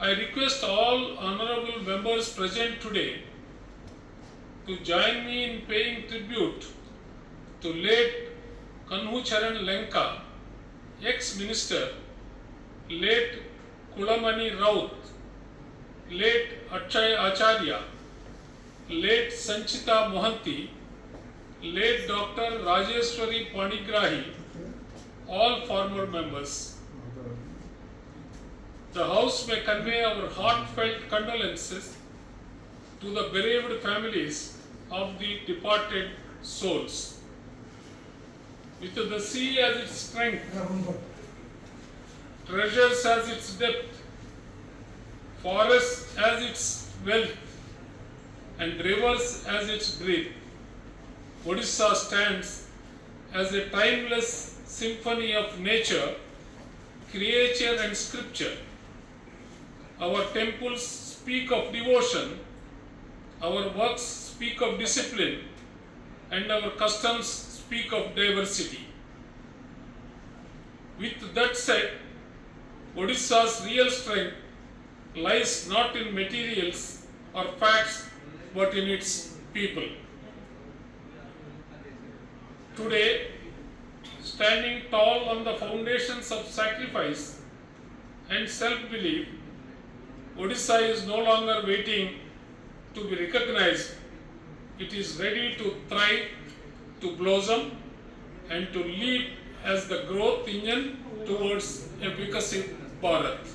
I request all honorable members present today to join me in paying tribute to late Kanhucharan Lenka, ex-minister, late Kulamani Raut, late Achay Acharya, late Sanchita Mohanty, late Dr. Rajeshwari Panigrahi, all former members. The House may convey our heartfelt condolences to the bereaved families of the departed souls. With the sea as its strength, treasures as its depth, forests as its wealth, and rivers as its breath, Odisha stands as a timeless symphony of nature, creature and scripture. Our temples speak of devotion, our works speak of discipline, and our customs speak of diversity. With that said, Odisha's real strength lies not in materials or facts, but in its people. Today, standing tall on the foundations of sacrifice and self-belief, Odisha is no longer waiting to be recognized. It is ready to thrive, to blossom, and to lead as the growth engine towards a Viksit Bharat.